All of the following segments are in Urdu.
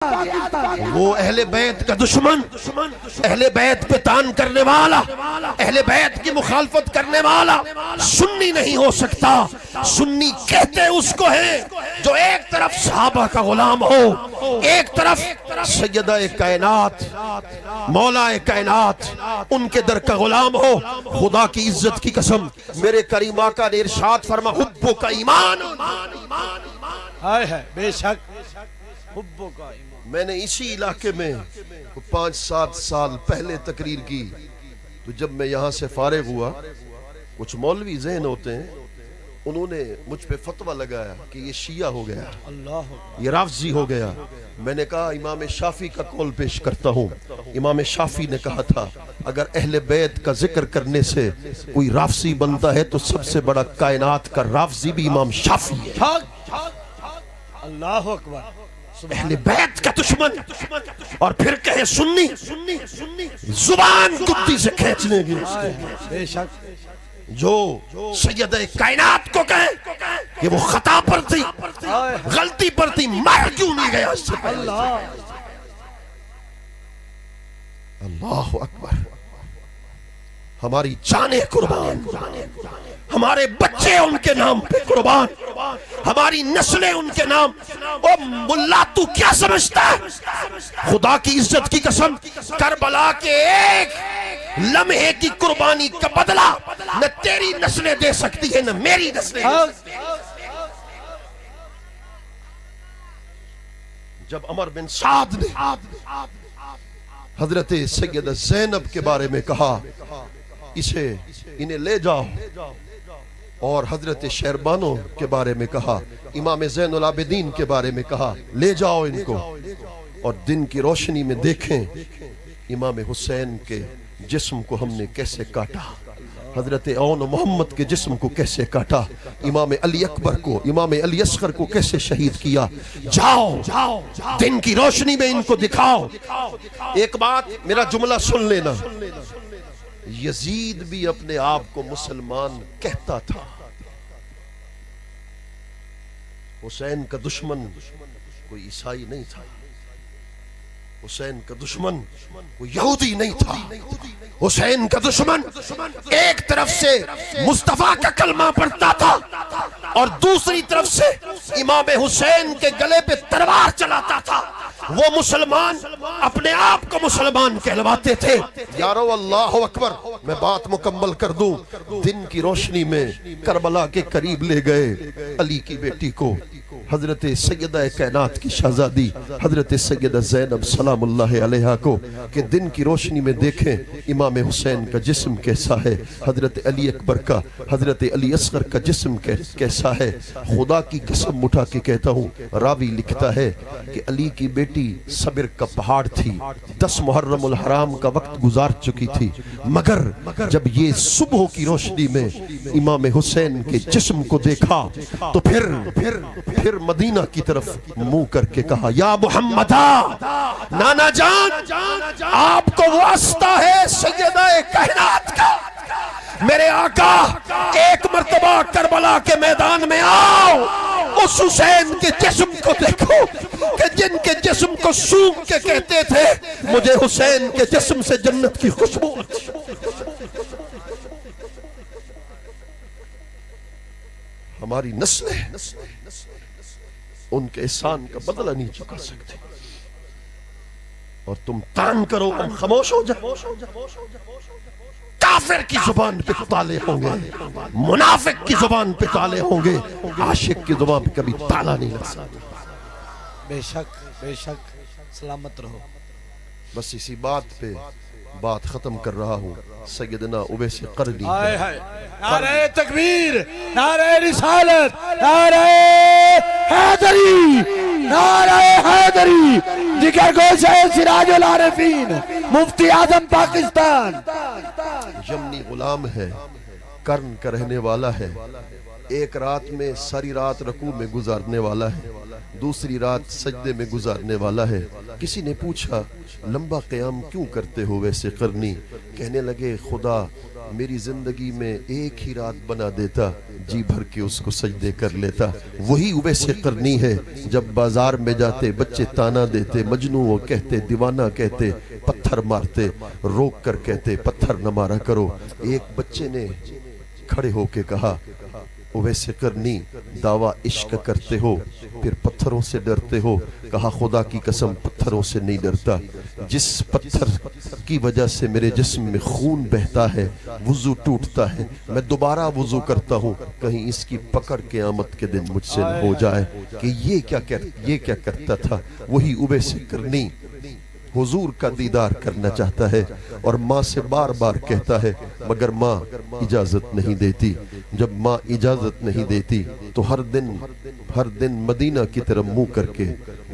وہ اہل بیت کا دشمن، اہل بیت پہ تان کرنے والا، اہل بیت کی مخالفت کرنے والا سنی نہیں ہو سکتا۔ سنی کہتے اس کو ہیں جو ایک طرف صحابہ کا غلام ہو، ایک طرف سیدہ کائنات مولا کائنات ان کے در کا غلام ہو۔ خدا کی عزت کی قسم میرے کریم آقا نے ارشاد فرما حبو کا ایمان، بے شک حبو کا ایمان۔ میں نے اسی علاقے میں 5-7 سال پہلے تقریر کی، تو جب میں یہاں سے فارغ ہوا کچھ مولوی ذہن ہوتے ہیں، انہوں نے مجھ پہ فتویٰ لگایا کہ یہ شیعہ ہو گیا، یہ رافضی ہو گیا۔ میں نے کہا امام شافعی کا قول پیش کرتا ہوں۔ امام شافعی نے کہا تھا اگر اہل بیت کا ذکر کرنے سے کوئی رافضی بنتا ہے تو سب سے بڑا کائنات کا رافضی بھی امام شافعی ہے۔ اللہ اکبر، اہل بیت کا دشمن اور پھر کہے سنی، زبان کتی سے کھینچنے کی۔ بے شک جو سیدہ کائنات کو کہے کہ وہ خطا پر تھی، غلطی پر تھی، مر کیوں نہیں گیا اس سے پہلے؟ اللہ اکبر، ہماری جانیں قربان، ہمارے بچے ان کے نام پہ قربان، ہماری نسلیں ان کے نام۔ او ملا تو کیا سمجھتا ہے؟ خدا کی عزت کی قسم کربلا کے ایک لمحے کی قربانی کا بدلہ نہ تیری نسلیں دے سکتی ہے نہ میری نسلیں۔ جب عمر بن سعد نے حضرت سیدہ زینب کے بارے میں کہا انہیں لے جاؤ، اور حضرت شہربانو کے بارے میں کہا، امام زین العابدین کے بارے میں کہا لے جاؤ ان کو، اور دن کی روشنی میں دیکھیں امام حسین کے جسم کو ہم نے کیسے کاٹا، حضرت اون محمد کے جسم کو کیسے کاٹا، امام علی اکبر کو، امام علی اصغر کو کیسے شہید کیا۔ جاؤ دن کی روشنی میں ان کو دکھاؤ۔ ایک بات میرا جملہ سن لینا، یزید بھی اپنے آپ کو مسلمان کہتا تھا۔ حسین کا دشمن کوئی عیسائی نہیں تھا، حسین کا دشمن کوئی یہودی نہیں تھا، حسین کا دشمن ایک طرف سے مصطفیٰ کا کلمہ پڑھتا تھا اور دوسری طرف سے امام حسین کے گلے پہ تلوار چلاتا تھا۔ وہ مسلمان اپنے آپ کو مسلمان کہلواتے تھے۔ یارو اللہ اکبر، میں بات مکمل کر دوں۔ دن کی روشنی میں کربلا کے قریب لے گئے علی کی بیٹی کو، حضرت سیدہ کائنات کی شہزادی حضرت سیدہ زینب سلام اللہ علیہا کو، کہ دن کی روشنی میں دیکھیں امام حسین کا جسم کیسا ہے، حضرت علی اکبر کا، حضرت علی اصغر کا جسم کیسا ہے۔ خدا کی قسم اٹھا کے کہتا ہوں، راوی لکھتا ہے کہ علی کی بیٹی صبر کا پہاڑ تھی، 10 محرم الحرام کا وقت گزار چکی تھی، مگر جب یہ صبح کی روشنی میں امام حسین کے جسم کو دیکھا تو پھر مدینہ کی طرف منہ کر کے کہا یا محمدہ، نانا جان آپ کو واسطہ ہے سیدہ کائنات کا، میرے آقا ایک مرتبہ کربلا کے میدان میں آؤ، اس حسین کے جسم کو دیکھو کہ جن کے جسم کو سونگ کے کہتے تھے مجھے حسین کے جسم سے جنت کی خوشبو۔ ہماری نسلیں ان کے احسان کا بدلہ نہیں چکا سکتے، اور تم تان کرو ہم خاموش ہو جائیں۔ کافر کی زبان پہ تالے ہوں گے، منافق کی زبان پہ تالے ہوں گے، عاشق کی زبان پہ کبھی تالا نہیں لگ سکتا۔ بے شک بے شک، سلامت رہو۔ بس اسی بات پہ بات ختم کر رہا ہوں۔ سیدنا اویس قرنی، نعرہ تکبیر، نعرہ رسالت، نعرہ حیدری، نعرہ حیدری، جگر گوشہ سراج العارفین، مفتی اعظم پاکستان۔ یمنی غلام ہے، کرن کا رہنے والا ہے، ایک رات میں ساری رات رکوع میں گزارنے والا ہے، دوسری رات سجدے میں گزارنے والا ہے۔ کسی نے پوچھا لمبا قیام کیوں کرتے ہو ویسے قرنی؟ کہنے لگے خدا میری زندگی میں ایک ہی رات بنا دیتا، جی بھر کے اس کو سجدے کر لیتا۔ وہی اویس قرنی ہے جب بازار میں جاتے بچے تانا دیتے، مجنوں کہتے، دیوانہ کہتے، پتھر مارتے، روک کر کہتے پتھر نہ مارا کرو۔ ایک بچے نے کھڑے ہو کے کہا اویس قرنی دعویٰ عشق کرتے ہو پھر پتھروں سے ڈرتے ہو؟ کہا خدا کی قسم پتھروں سے نہیں ڈرتا، جس پتھر کی وجہ سے میرے جسم میں خون بہتا ہے، وضو ٹوٹتا ہے، میں دوبارہ وضو کرتا ہوں، کہیں اس کی پکڑ قیامت کے دن مجھ سے نہ ہو جائے کہ یہ کیا کرتا تھا۔ وہی اویس قرنی حضور کا دیدار کرنا چاہتا ہے اور ماں سے بار بار کہتا ہے مگر ماں اجازت نہیں دیتی۔ جب ماں اجازت نہیں دیتی تو ہر دن مدینہ کی طرف منہ کر کے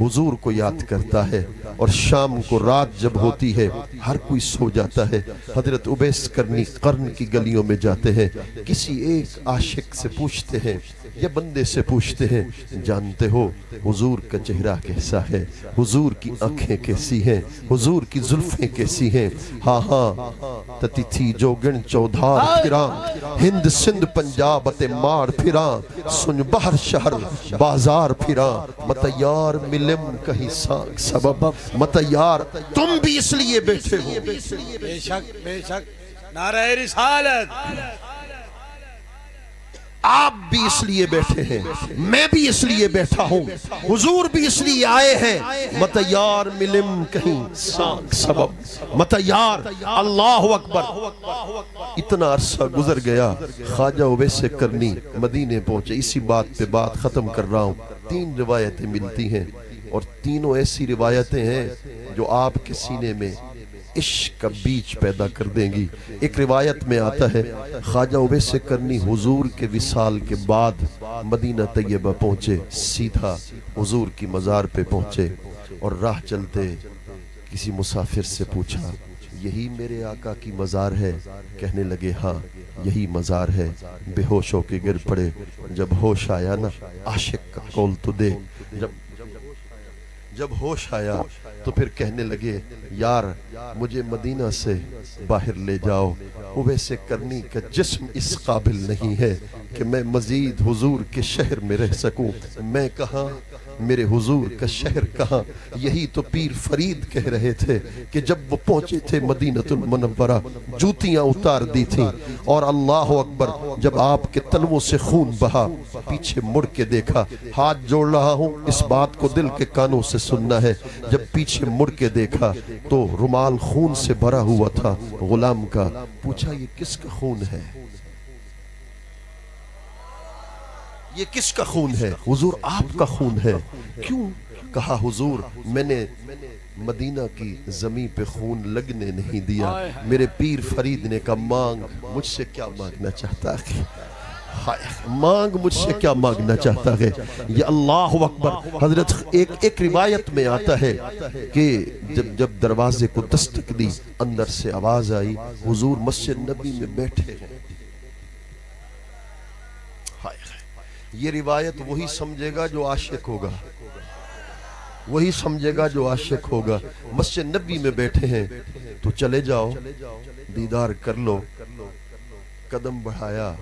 حضور کو یاد کرتا ہے، اور شام کو رات جب ہوتی ہے ہر کوئی سو جاتا ہے، حضرت اویس قرنی قرن کی گلیوں میں جاتے ہیں، کسی ایک عاشق سے پوچھتے ہیں یا بندے سے پوچھتے ہیں جانتے ہو حضور کا چہرہ کیسا ہے، حضور کی آنکھیں کیسی ہیں، حضور کی زلفیں کیسی ہیں؟ ہاں ہاں تتی تھی جو گن چودھار پھراں، ہند سندھ پنجاب تے مار پھراں، سن بہر شہر بازار پھراں، مت یار ملم کہیں سبب، مت یار تم بھی اس لیے بیٹھے ہو۔ بے شک نعرہ رسالت، آپ بھی اس لیے بیٹھے ہیں، میں بھی اس لیے بیٹھا ہوں، حضور بھی اس لیے آئے ہیں، مت یار ملم کہیں سبب، مت یار۔ اللہ اکبر۔ اتنا عرصہ گزر گیا، خواجہ اویس قرنی مدینے پہنچے۔ اسی بات پہ بات ختم کر رہا ہوں۔ 3 روایتیں ملتی ہیں اور تینوں ایسی روایتیں ہیں جو آپ کے سینے میں عشق کا بیج پیدا کر دیں گی۔ ایک روایت میں آتا ہے خواجہ اویس قرنی حضور کے وصال کے بعد مدینہ طیبہ پہنچے، سیدھا حضور کی مزار پہ پہنچے اور راہ چلتے کسی مسافر سے پوچھا یہی میرے آقا کی مزار ہے؟ کہنے لگے ہاں یہی مزار ہے۔ بے ہوش ہو کے گر پڑے۔ جب ہوش آیا نا عاشق کا قول تو دے، جب ہوش آیا تو پھر کہنے لگے یار مجھے مدینہ سے باہر لے جاؤ، اویس قرنی کا جسم اس قابل نہیں ہے کہ میں مزید حضور کے شہر میں رہ سکوں۔ میں کہاں، میرے حضور کا شہر کہاں؟ یہی تو پیر فرید کہہ رہے تھے کہ جب وہ پہنچے تھے مدینہ المنورہ جوتیاں اتار دی تھیں، اور اللہ اکبر جب آپ کے تلووں سے خون بہا پیچھے مڑ کے دیکھا۔ ہاتھ جوڑ رہا ہوں، اس بات کو دل کے کانوں سے سننا ہے۔ جب پیچھے مڑ کے دیکھا تو رومال خون سے بھرا ہوا تھا غلام کا۔ پوچھا یہ کس کا خون ہے؟ یہ کس کا خون ہے؟ حضور آپ کا خون ہے۔ کیوں؟ کہا حضور میں نے مدینہ کی زمین پہ خون لگنے نہیں دیا۔ میرے پیر فرید نے کہا مانگ، مجھ سے کیا مانگنا چاہتا ہے؟ مانگ مجھ سے کیا مانگنا چاہتا ہے؟ یہ اللہ اکبر۔ حضرت ایک روایت میں آتا ہے کہ جب دروازے کو دستک دی اندر سے آواز آئی حضور مسجد نبی میں بیٹھے ہیں۔ یہ روایت وہی سمجھے گا جو عاشق ہوگا، وہی سمجھے گا جو عاشق ہوگا۔ مسجد نبی میں بیٹھے ہیں تو چلے جاؤ دیدار کر لو۔ قدم بڑھایا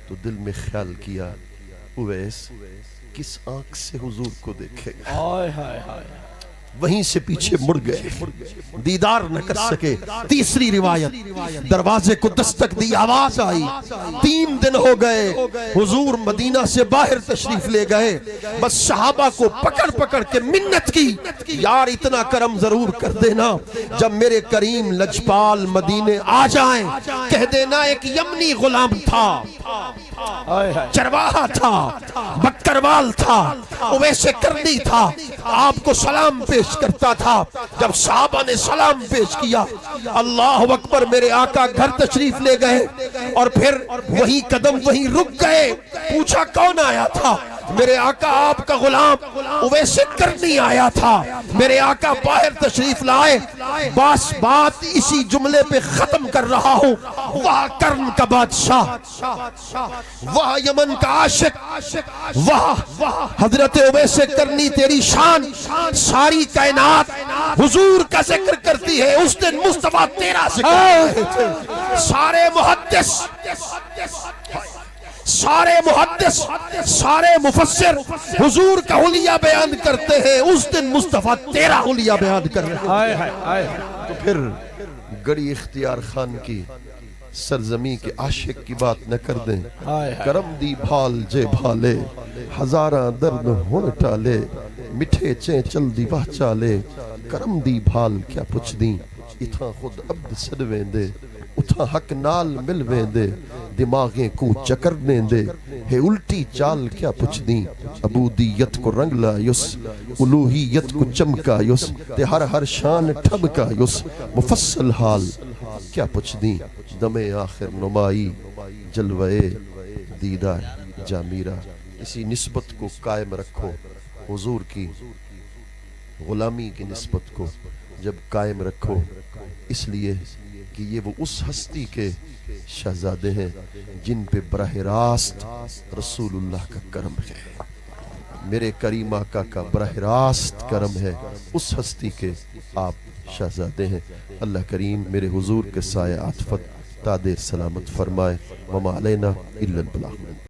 تو دل میں خیال کیا اویس کس آنکھ سے حضور کو دیکھے گا؟ وہیں سے پیچھے مڑ گئے، دیدار نہ کر سکے۔ تیسری روایت، دروازے کو دستک دی، آواز آئی، 3 دن ہو گئے حضور مدینہ سے باہر تشریف لے گئے۔ بس صحابہ کو پکڑ پکڑ کے منت کی یار اتنا کرم ضرور کر دینا، جب میرے کریم لجپال مدینے آ جائیں کہہ دینا ایک یمنی غلام تھا، چرواہا تھا، بکروال تھا، اویس قرنی تھا، آپ کو سلام پیش کرتا تھا۔ جب صحابہ نے سلام پیش کیا اللہ اکبر، میرے آقا گھر تشریف لے گئے اور پھر وہی قدم وہیں رک گئے۔ پوچھا کون آیا تھا؟ میرے آقا آپ کا غلام اویس قرنی آیا تھا۔ میرے آقا باہر تشریف لائے، بس بات اسی جملے پہ ختم کر رہا ہوں۔ وہاں قرن کا بادشاہ، وہاں یمن کا عاشق، وہاں حضرت اویس قرنی تیری شان ساری کائنات حضور کا ذکر کرتی ہے۔ اس دن مصطفیٰ تیرا ذکر کرتے تھے، سارے محدث سارے محدث سارے مفسر حضور کا حلیہ بیان کرتے ہیں، اس دن مصطفیٰ تیرا حلیہ بیان کر رہے ہیں۔ تو پھر گڑی اختیار خان کی سرزمی کے عاشق کی بات نہ کر دیں، کرم دی بھال جے بھالے، ہزاراں درد ہون ٹالے، مٹھے چیں چل دی واہ چالے، کرم دی بھال کیا پچھ دیں، اتھاں خود عبد سد ویندے، اتھاں حق نال مل ویندے، دماغیں کو چکرنے دے، ہے الٹی چال کیا پچھ دیں، عبودیت کو رنگ لا یس، الوہیت کو چمکا یس، تے ہر شان ٹھمکا یس، مفصل حال کیا پچھ دیں، دم آخر نمائی جلوے دیدار جامیرہ۔ اسی نسبت کو قائم رکھو، حضور کی غلامی کی نسبت کو جب قائم رکھو، اس لیے کہ یہ وہ اس ہستی کے شہزادے ہیں جن پہ براہ راست رسول اللہ کا کرم ہے، میرے کریم آقا کا براہ راست کرم ہے، اس ہستی کے آپ شہزادے ہیں۔ اللہ کریم میرے حضور کے سایہ عاطفت تا دیر سلامت فرمائے، وما علینا الا البلاغ۔